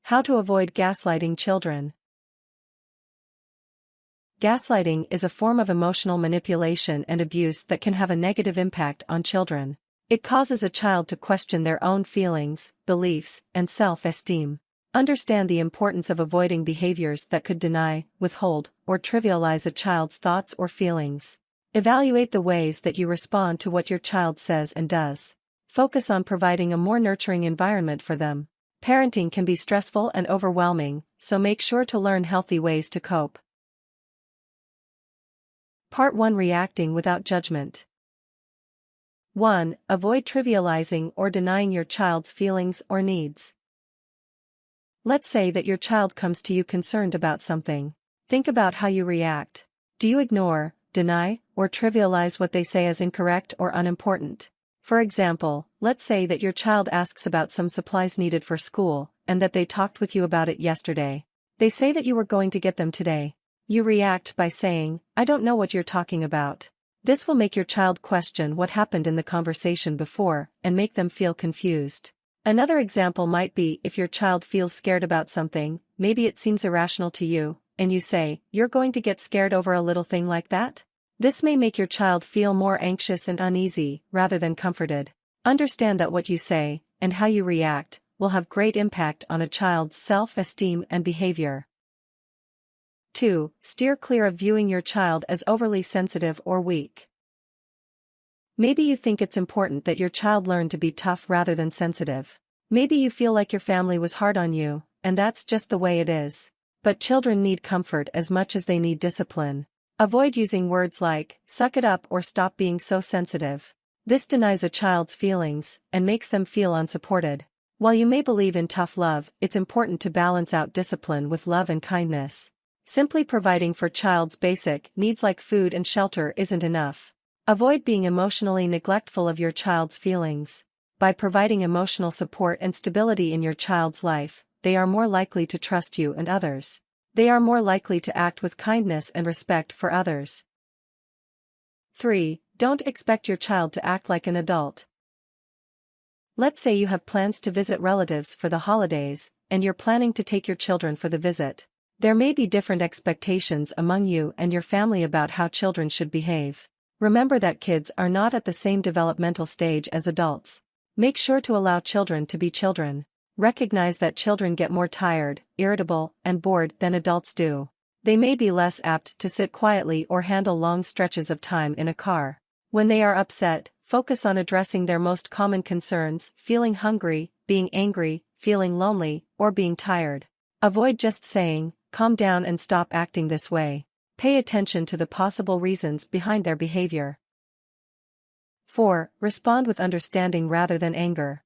How to avoid gaslighting children. Gaslighting is a form of emotional manipulation and abuse that can have a negative impact on children. It causes a child to question their own feelings, beliefs, and self-esteem. Understand the importance of avoiding behaviors that could deny, withhold, or trivialize a child's thoughts or feelings. Evaluate the ways that you respond to what your child says and does. Focus on providing a more nurturing environment for them. Parenting can be stressful and overwhelming, so make sure to learn healthy ways to cope. Part 1. Reacting without judgment. 1. Avoid trivializing or denying your child's feelings or needs. Let's say that your child comes to you concerned about something. Think about how you react. Do you ignore, deny, or trivialize what they say as incorrect or unimportant? For example, let's say that your child asks about some supplies needed for school, and that they talked with you about it yesterday. They say that you were going to get them today. You react by saying, "I don't know what you're talking about." This will make your child question what happened in the conversation before, and make them feel confused. Another example might be if your child feels scared about something, maybe it seems irrational to you, and you say, "You're going to get scared over a little thing like that?" This may make your child feel more anxious and uneasy, rather than comforted. Understand that what you say, and how you react, will have great impact on a child's self-esteem and behavior. 2. Steer clear of viewing your child as overly sensitive or weak. Maybe you think it's important that your child learn to be tough rather than sensitive. Maybe you feel like your family was hard on you, and that's just the way it is. But children need comfort as much as they need discipline. Avoid using words like, "suck it up" or "stop being so sensitive." This denies a child's feelings, and makes them feel unsupported. While you may believe in tough love, it's important to balance out discipline with love and kindness. Simply providing for child's basic needs like food and shelter isn't enough. Avoid being emotionally neglectful of your child's feelings. By providing emotional support and stability in your child's life, they are more likely to trust you and others. They are more likely to act with kindness and respect for others. 3. Don't expect your child to act like an adult. Let's say you have plans to visit relatives for the holidays, and you're planning to take your children for the visit. There may be different expectations among you and your family about how children should behave. Remember that kids are not at the same developmental stage as adults. Make sure to allow children to be children. Recognize that children get more tired, irritable, and bored than adults do. They may be less apt to sit quietly or handle long stretches of time in a car. When they are upset, focus on addressing their most common concerns: feeling hungry, being angry, feeling lonely, or being tired. Avoid just saying, "Calm down and stop acting this way." Pay attention to the possible reasons behind their behavior. 4. Respond with understanding rather than anger.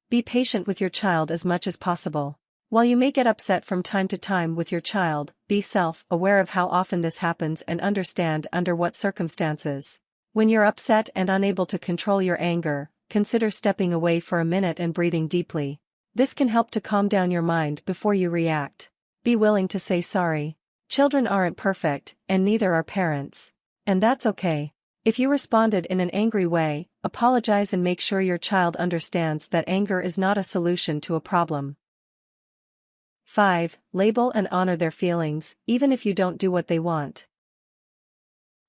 Be patient with your child as much as possible. While you may get upset from time to time with your child, be self-aware of how often this happens and understand under what circumstances. When you're upset and unable to control your anger, consider stepping away for a minute and breathing deeply. This can help to calm down your mind before you react. Be willing to say sorry. Children aren't perfect, and neither are parents. And that's okay. If you responded in an angry way, apologize and make sure your child understands that anger is not a solution to a problem. 5. Label and honor their feelings, even if you don't do what they want.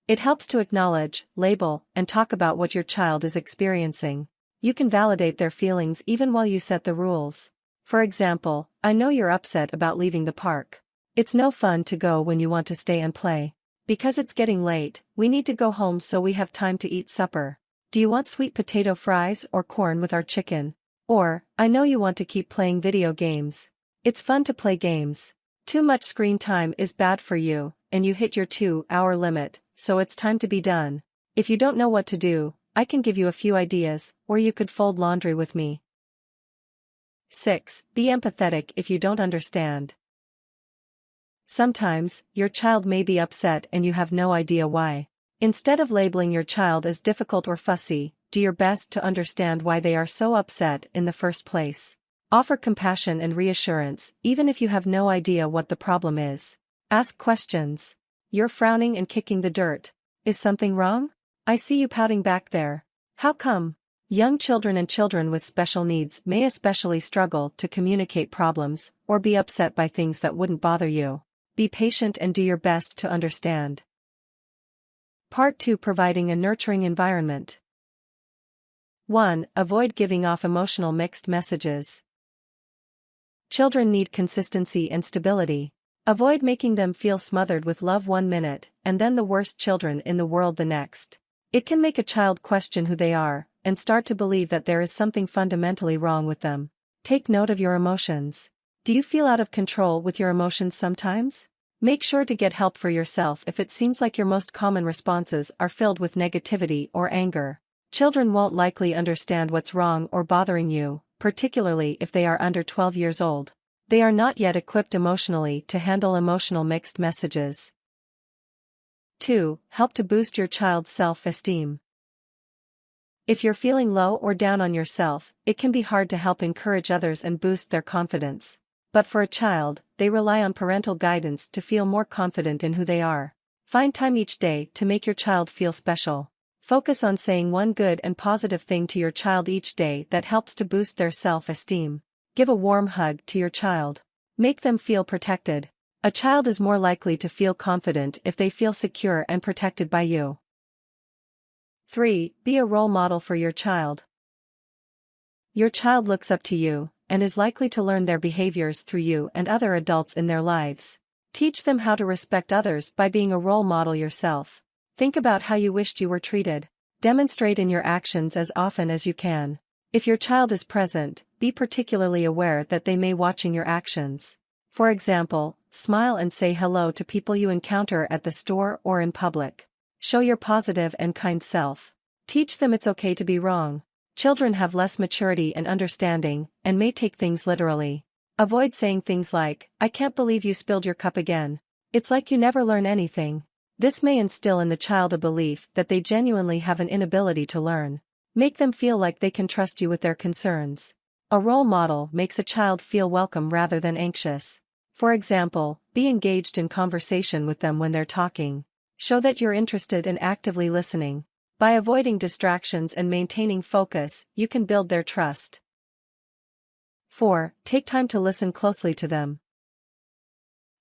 It helps to acknowledge, label, and talk about what your child is experiencing. You can validate their feelings even while you set the rules. For example, "I know you're upset about leaving the park. It's no fun to go when you want to stay and play. Because it's getting late, we need to go home so we have time to eat supper. Do you want sweet potato fries or corn with our chicken?" Or, "I know you want to keep playing video games. It's fun to play games. Too much screen time is bad for you, and you hit your 2-hour limit, so it's time to be done. If you don't know what to do, I can give you a few ideas, or you could fold laundry with me." 6. Be empathetic if you don't understand. Sometimes, your child may be upset and you have no idea why. Instead of labeling your child as difficult or fussy, do your best to understand why they are so upset in the first place. Offer compassion and reassurance, even if you have no idea what the problem is. Ask questions. "You're frowning and kicking the dirt. Is something wrong? I see you pouting back there. How come? Young children and children with special needs may especially struggle to communicate problems or be upset by things that wouldn't bother you. Be patient and do your best to understand. Part 2. Providing a nurturing environment. 1. Avoid giving off emotional mixed messages. Children need consistency and stability. Avoid making them feel smothered with love one minute and then the worst children in the world the next. It can make a child question who they are and start to believe that there is something fundamentally wrong with them. Take note of your emotions. Do you feel out of control with your emotions sometimes? Make sure to get help for yourself if it seems like your most common responses are filled with negativity or anger. Children won't likely understand what's wrong or bothering you, particularly if they are under 12 years old. They are not yet equipped emotionally to handle emotional mixed messages. 2. Help to boost your child's self-esteem. If you're feeling low or down on yourself, it can be hard to help encourage others and boost their confidence. But for a child, they rely on parental guidance to feel more confident in who they are. Find time each day to make your child feel special. Focus on saying one good and positive thing to your child each day that helps to boost their self-esteem. Give a warm hug to your child. Make them feel protected. A child is more likely to feel confident if they feel secure and protected by you. 3. Be a role model for your child. Your child looks up to you and is likely to learn their behaviors through you and other adults in their lives. Teach them how to respect others by being a role model yourself. Think about how you wished you were treated. Demonstrate in your actions as often as you can. If your child is present, be particularly aware that they may be watching your actions. For example, smile and say hello to people you encounter at the store or in public. Show your positive and kind self. Teach them it's okay to be wrong. Children have less maturity and understanding, and may take things literally. Avoid saying things like, "I can't believe you spilled your cup again. It's like you never learn anything." This may instill in the child a belief that they genuinely have an inability to learn. Make them feel like they can trust you with their concerns. A role model makes a child feel welcome rather than anxious. For example, be engaged in conversation with them when they're talking. Show that you're interested and actively listening. By avoiding distractions and maintaining focus, you can build their trust. 4. Take time to listen closely to them.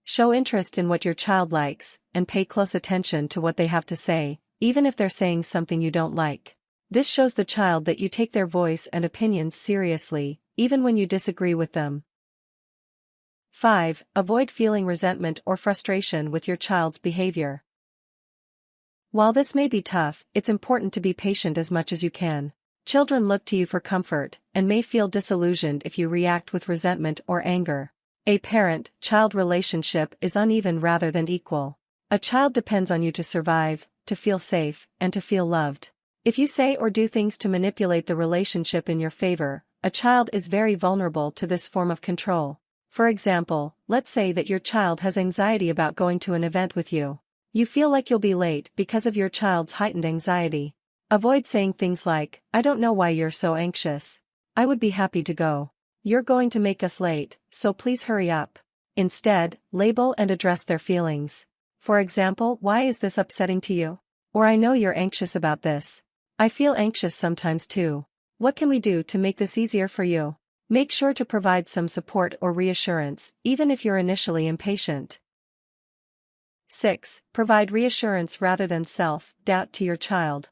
Show interest in what your child likes, and pay close attention to what they have to say, even if they're saying something you don't like. This shows the child that you take their voice and opinions seriously, even when you disagree with them. 5. Avoid feeling resentment or frustration with your child's behavior. While this may be tough, it's important to be patient as much as you can. Children look to you for comfort, and may feel disillusioned if you react with resentment or anger. A parent-child relationship is uneven rather than equal. A child depends on you to survive, to feel safe, and to feel loved. If you say or do things to manipulate the relationship in your favor, a child is very vulnerable to this form of control. For example, let's say that your child has anxiety about going to an event with you. You feel like you'll be late because of your child's heightened anxiety. Avoid saying things like, "I don't know why you're so anxious. I would be happy to go. You're going to make us late, so please hurry up." Instead, label and address their feelings. For example, "Why is this upsetting to you?" Or, "I know you're anxious about this. I feel anxious sometimes too. What can we do to make this easier for you?" Make sure to provide some support or reassurance, even if you're initially impatient. 6. Provide reassurance rather than self-doubt to your child.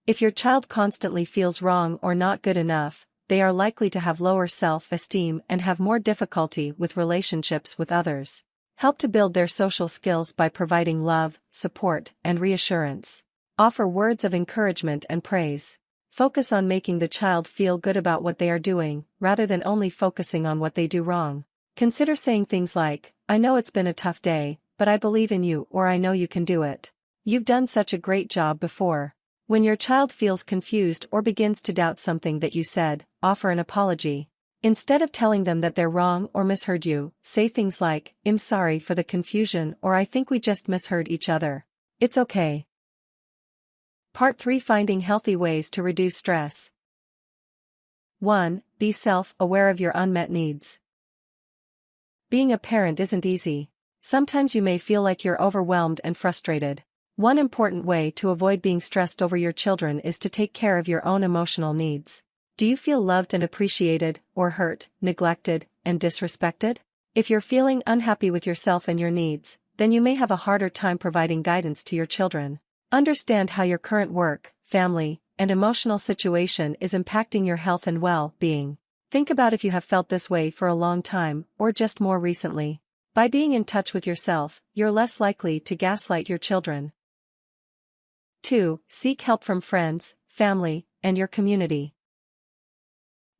If your child constantly feels wrong or not good enough, they are likely to have lower self-esteem and have more difficulty with relationships with others. Help to build their social skills by providing love, support, and reassurance. Offer words of encouragement and praise. Focus on making the child feel good about what they are doing, rather than only focusing on what they do wrong. Consider saying things like, "I know it's been a tough day, but I believe in you," or "I know you can do it. You've done such a great job before." When your child feels confused or begins to doubt something that you said, offer an apology. Instead of telling them that they're wrong or misheard you, say things like, "I'm sorry for the confusion," or "I think we just misheard each other. It's okay." Part 3. Finding healthy ways to reduce stress. 1. Be self-aware of your unmet needs. Being a parent isn't easy. Sometimes you may feel like you're overwhelmed and frustrated. One important way to avoid being stressed over your children is to take care of your own emotional needs. Do you feel loved and appreciated, or hurt, neglected, and disrespected? If you're feeling unhappy with yourself and your needs, then you may have a harder time providing guidance to your children. Understand how your current work, family, and emotional situation is impacting your health and well-being. Think about if you have felt this way for a long time, or just more recently. By being in touch with yourself, you're less likely to gaslight your children. 2. Seek help from friends, family, and your community.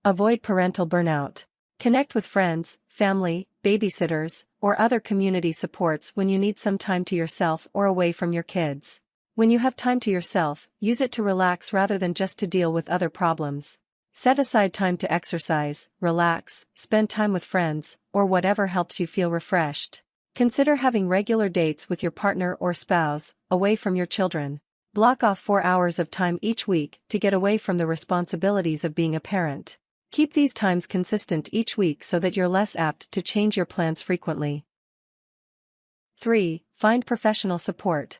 Avoid parental burnout. Connect with friends, family, babysitters, or other community supports when you need some time to yourself or away from your kids. When you have time to yourself, use it to relax rather than just to deal with other problems. Set aside time to exercise, relax, spend time with friends, or whatever helps you feel refreshed. Consider having regular dates with your partner or spouse, away from your children. Block off 4 hours of time each week to get away from the responsibilities of being a parent. Keep these times consistent each week so that you're less apt to change your plans frequently. 3. Find professional support.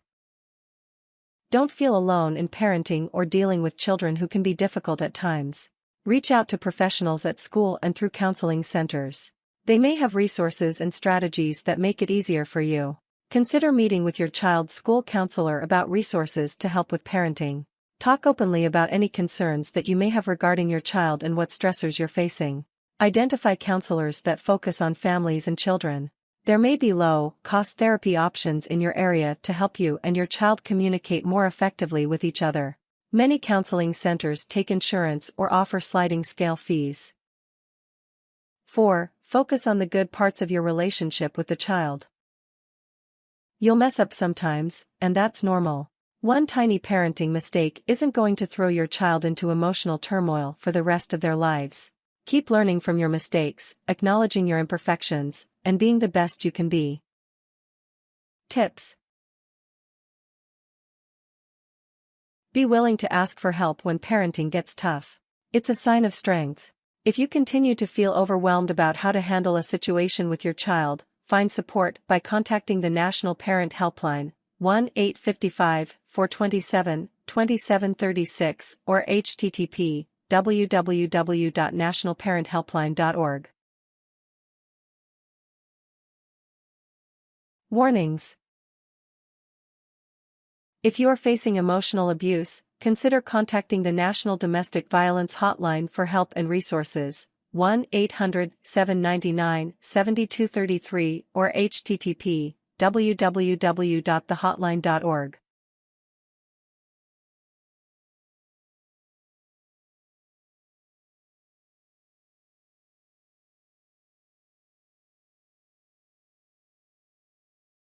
Don't feel alone in parenting or dealing with children who can be difficult at times. Reach out to professionals at school and through counseling centers. They may have resources and strategies that make it easier for you. Consider meeting with your child's school counselor about resources to help with parenting. Talk openly about any concerns that you may have regarding your child and what stressors you're facing. Identify counselors that focus on families and children. There may be low-cost therapy options in your area to help you and your child communicate more effectively with each other. Many counseling centers take insurance or offer sliding scale fees. 4. Focus on the good parts of your relationship with the child. You'll mess up sometimes, and that's normal. One tiny parenting mistake isn't going to throw your child into emotional turmoil for the rest of their lives. Keep learning from your mistakes, acknowledging your imperfections, and being the best you can be. Tips. Be willing to ask for help when parenting gets tough. It's a sign of strength. If you continue to feel overwhelmed about how to handle a situation with your child, find support by contacting the National Parent Helpline, 1-855-427-2736, or http://www.nationalparenthelpline.org. Warnings. If you are facing emotional abuse, consider contacting the National Domestic Violence Hotline for help and resources, 1-800-799-7233, or http://www.thehotline.org.